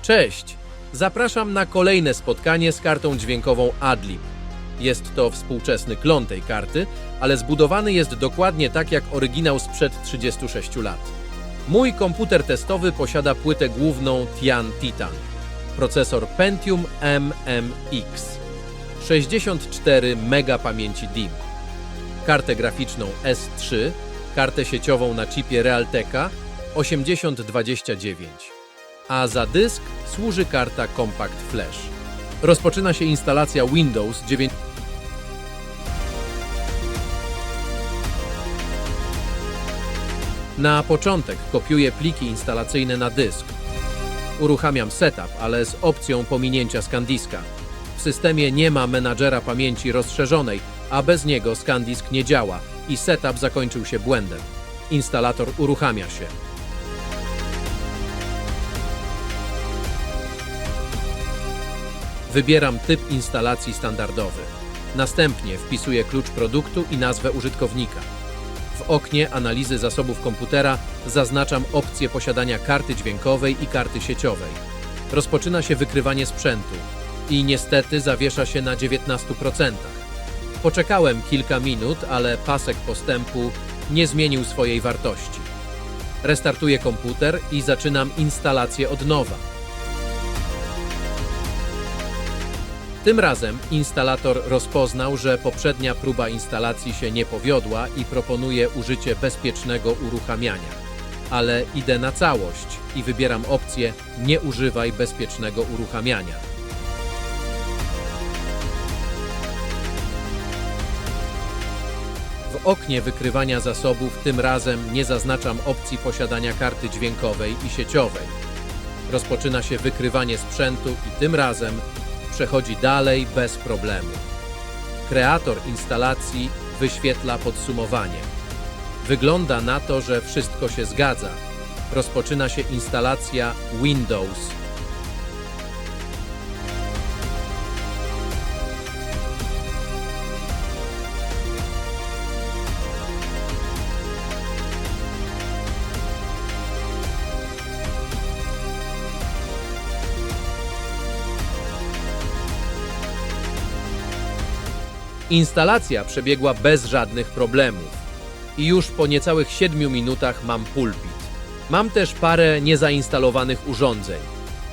Cześć! Zapraszam na kolejne spotkanie z kartą dźwiękową Adlib. Jest to współczesny klon tej karty, ale zbudowany jest dokładnie tak jak oryginał sprzed 36 lat. Mój komputer testowy posiada płytę główną Tian Titan, procesor Pentium MMX, 64 MB pamięci DIMM, kartę graficzną S3, kartę sieciową na chipie Realteka 8029, a za dysk służy karta Compact Flash. Rozpoczyna się instalacja Windows 9. Na początek kopiuję pliki instalacyjne na dysk. Uruchamiam setup, ale z opcją pominięcia ScanDiska. W systemie nie ma menadżera pamięci rozszerzonej, a bez niego ScanDisk nie działa i setup zakończył się błędem. Instalator uruchamia się. Wybieram typ instalacji standardowy. Następnie wpisuję klucz produktu i nazwę użytkownika. W oknie analizy zasobów komputera zaznaczam opcję posiadania karty dźwiękowej i karty sieciowej. Rozpoczyna się wykrywanie sprzętu i niestety zawiesza się na 19%. Poczekałem kilka minut, ale pasek postępu nie zmienił swojej wartości. Restartuję komputer i zaczynam instalację od nowa. Tym razem instalator rozpoznał, że poprzednia próba instalacji się nie powiodła i proponuje użycie bezpiecznego uruchamiania. Ale idę na całość i wybieram opcję Nie używaj bezpiecznego uruchamiania. W oknie wykrywania zasobów tym razem nie zaznaczam opcji posiadania karty dźwiękowej i sieciowej. Rozpoczyna się wykrywanie sprzętu i tym razem przechodzi dalej bez problemu. Kreator instalacji wyświetla podsumowanie. Wygląda na to, że wszystko się zgadza. Rozpoczyna się instalacja Windows. Instalacja przebiegła bez żadnych problemów i już po niecałych 7 minutach mam pulpit. Mam też parę niezainstalowanych urządzeń.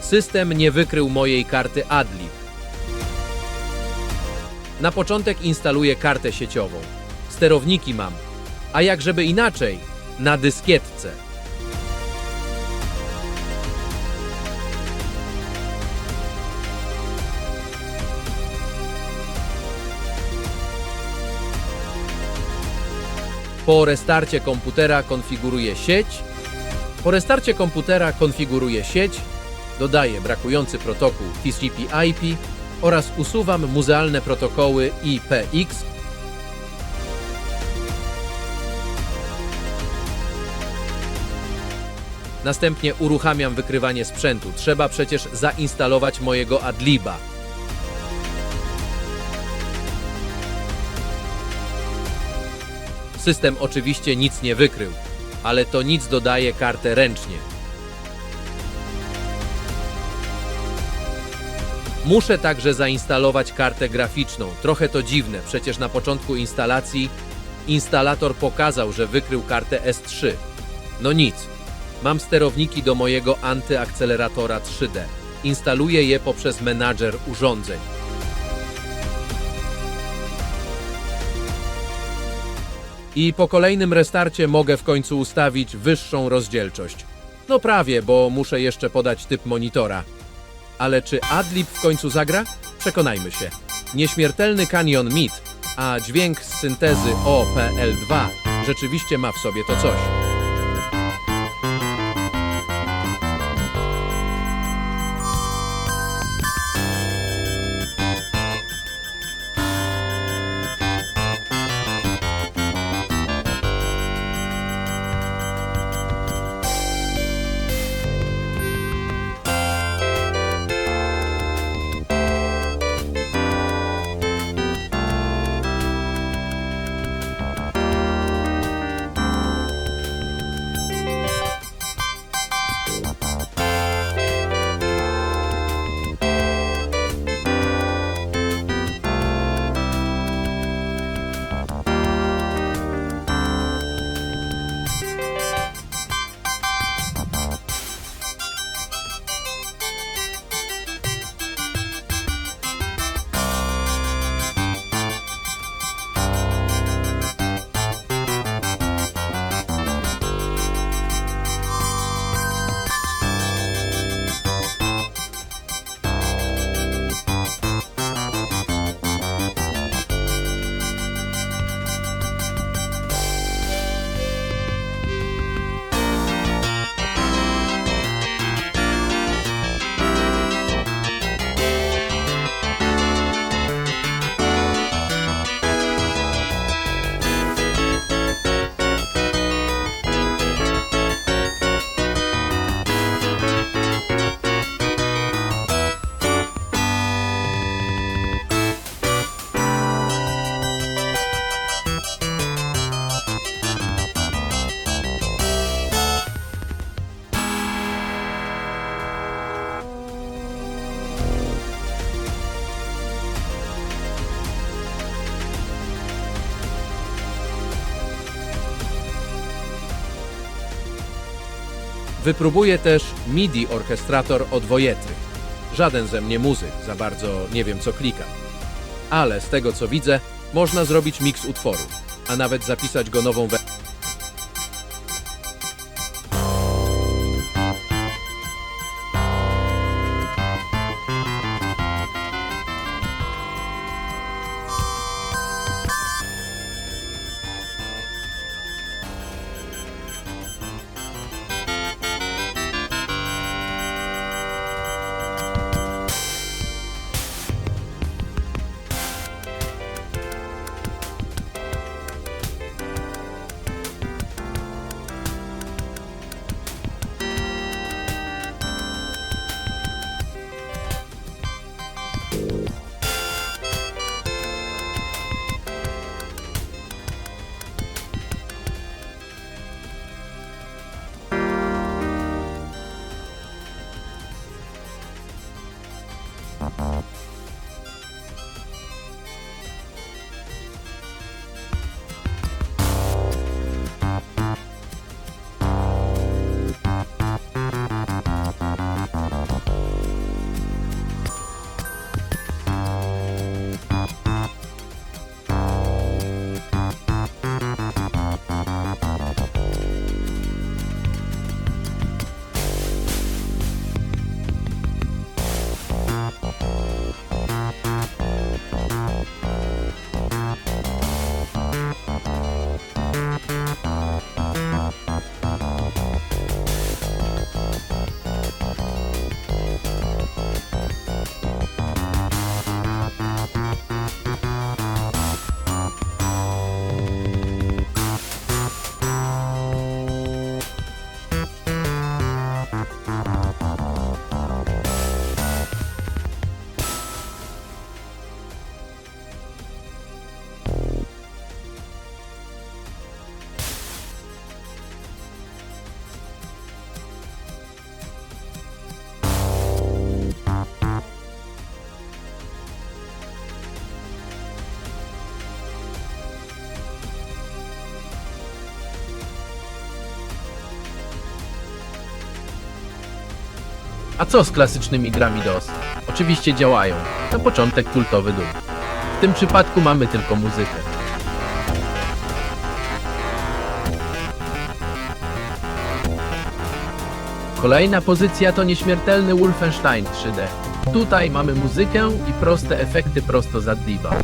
System nie wykrył mojej karty Adlib. Na początek instaluję kartę sieciową. Sterowniki mam, a jak żeby inaczej, na dyskietce. Po restarcie komputera konfiguruję sieć, dodaję brakujący protokół TCP/IP oraz usuwam muzealne protokoły IPX. Następnie uruchamiam wykrywanie sprzętu. Trzeba przecież zainstalować mojego Adliba. System oczywiście nic nie wykrył, ale to nic dodaje kartę ręcznie. Muszę także zainstalować kartę graficzną. Trochę to dziwne, przecież na początku instalacji instalator pokazał, że wykrył kartę S3. No nic. Mam sterowniki do mojego antyakceleratora 3D. Instaluję je poprzez menadżer urządzeń. I po kolejnym restarcie mogę w końcu ustawić wyższą rozdzielczość. No prawie, bo muszę jeszcze podać typ monitora. Ale czy Adlib w końcu zagra? Przekonajmy się. Nieśmiertelny Canyon MID, a dźwięk z syntezy OPL2 rzeczywiście ma w sobie to coś. Wypróbuję też MIDI orchestrator od Voyetry. Żaden ze mnie muzyk, za bardzo nie wiem co klikam. Ale z tego co widzę, można zrobić miks utworu, a nawet zapisać go nową wersją. A co z klasycznymi grami DOS? Oczywiście działają. Na początek kultowy Doom. W tym przypadku mamy tylko muzykę. Kolejna pozycja to nieśmiertelny Wolfenstein 3D. Tutaj mamy muzykę i proste efekty prosto z Adliba.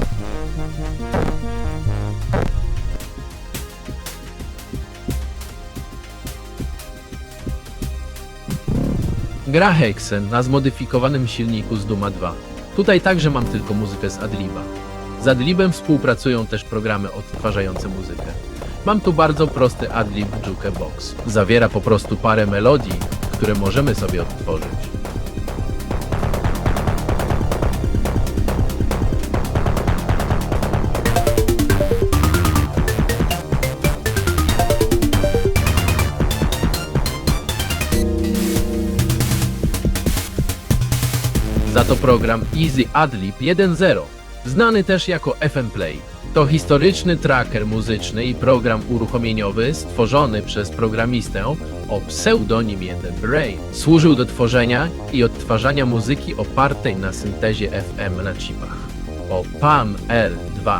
Gra Hexen na zmodyfikowanym silniku z Dooma 2. Tutaj także mam tylko muzykę z Adliba. Z Adlibem współpracują też programy odtwarzające muzykę. Mam tu bardzo prosty Adlib Jukebox. Zawiera po prostu parę melodii, które możemy sobie odtworzyć. Za to program Easy Adlib 1.0, znany też jako FM Play. To historyczny tracker muzyczny i program uruchomieniowy stworzony przez programistę o pseudonimie The Brain. Służył do tworzenia i odtwarzania muzyki opartej na syntezie FM na chipach. OPAM L2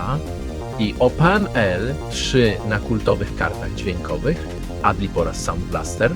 i OPAM L3 na kultowych kartach dźwiękowych, Adlib oraz Sound Blaster.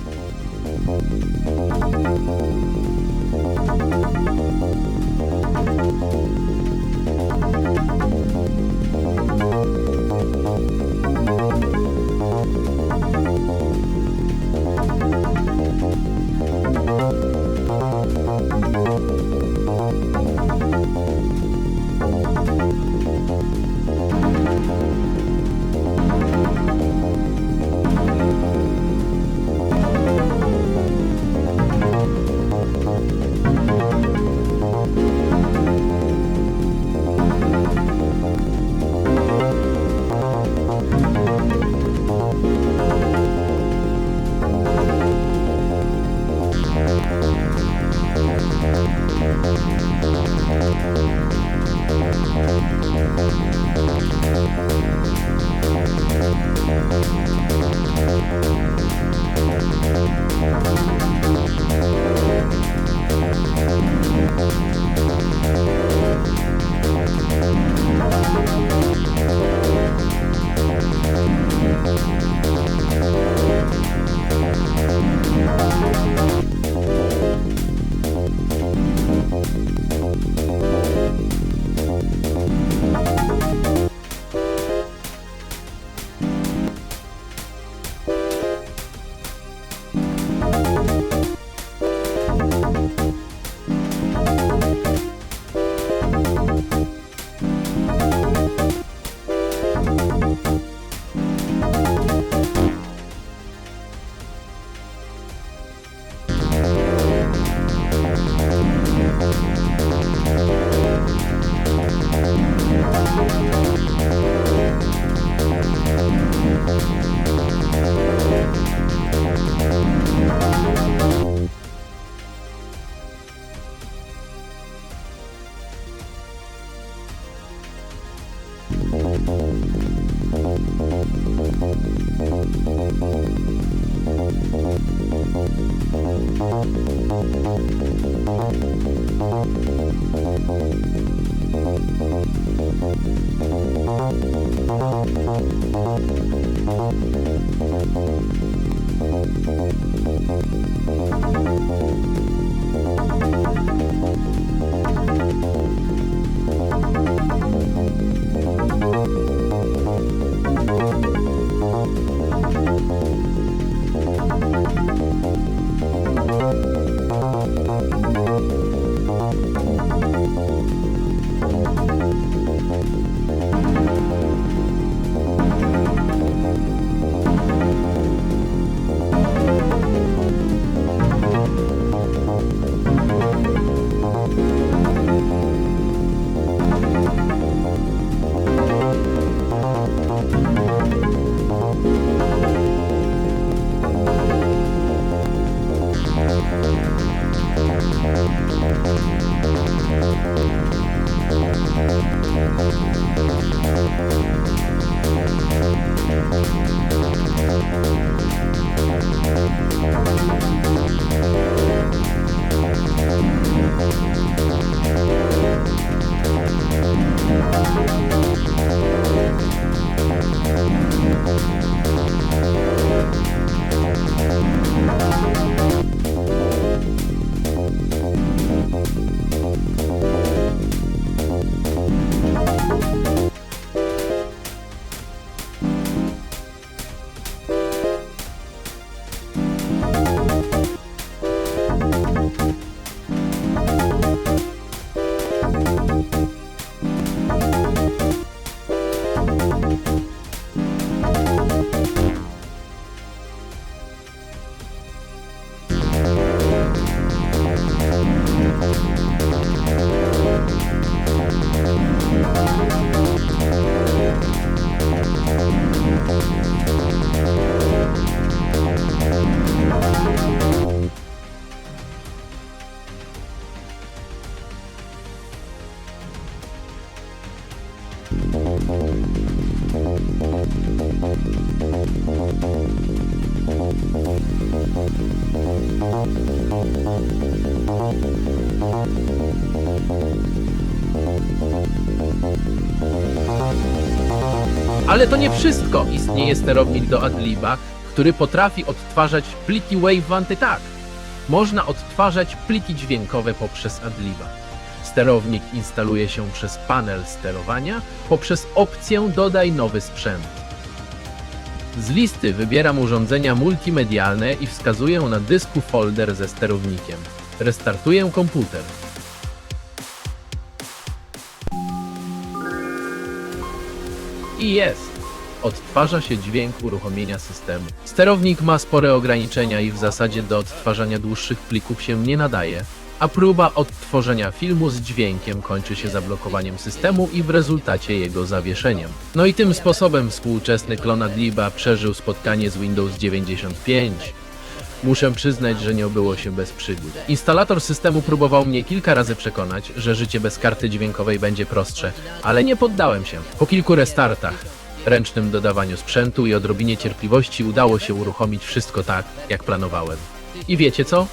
Ale to nie wszystko. Istnieje sterownik do Adliba, który potrafi odtwarzać pliki Wavevant tak. Można odtwarzać pliki dźwiękowe poprzez Adliba. Sterownik instaluje się przez panel sterowania poprzez opcję Dodaj nowy sprzęt. Z listy wybieram urządzenia multimedialne i wskazuję na dysku folder ze sterownikiem. Restartuję komputer. I jest! Odtwarza się dźwięk uruchomienia systemu. Sterownik ma spore ograniczenia i w zasadzie do odtwarzania dłuższych plików się nie nadaje, a próba odtworzenia filmu z dźwiękiem kończy się zablokowaniem systemu i w rezultacie jego zawieszeniem. No i tym sposobem współczesny klon Adliba przeżył spotkanie z Windows 95. Muszę przyznać, że nie obyło się bez przygód. Instalator systemu próbował mnie kilka razy przekonać, że życie bez karty dźwiękowej będzie prostsze, ale nie poddałem się. Po kilku restartach, ręcznym dodawaniu sprzętu i odrobinie cierpliwości udało się uruchomić wszystko tak, jak planowałem. I wiecie co?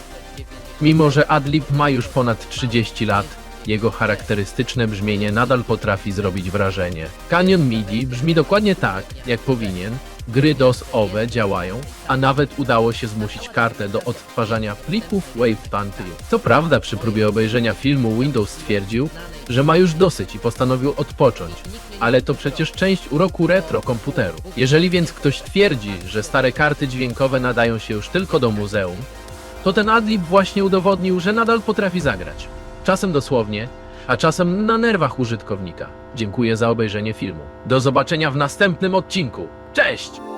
Mimo że Adlib ma już ponad 30 lat, jego charakterystyczne brzmienie nadal potrafi zrobić wrażenie. Canyon MIDI brzmi dokładnie tak, jak powinien, gry DOS-owe działają, a nawet udało się zmusić kartę do odtwarzania plików Wavevant. Co prawda przy próbie obejrzenia filmu Windows stwierdził, że ma już dosyć i postanowił odpocząć, ale to przecież część uroku retro komputeru. Jeżeli więc ktoś twierdzi, że stare karty dźwiękowe nadają się już tylko do muzeum, to ten Adlib właśnie udowodnił, że nadal potrafi zagrać. Czasem dosłownie, a czasem na nerwach użytkownika. Dziękuję za obejrzenie filmu. Do zobaczenia w następnym odcinku. Cześć!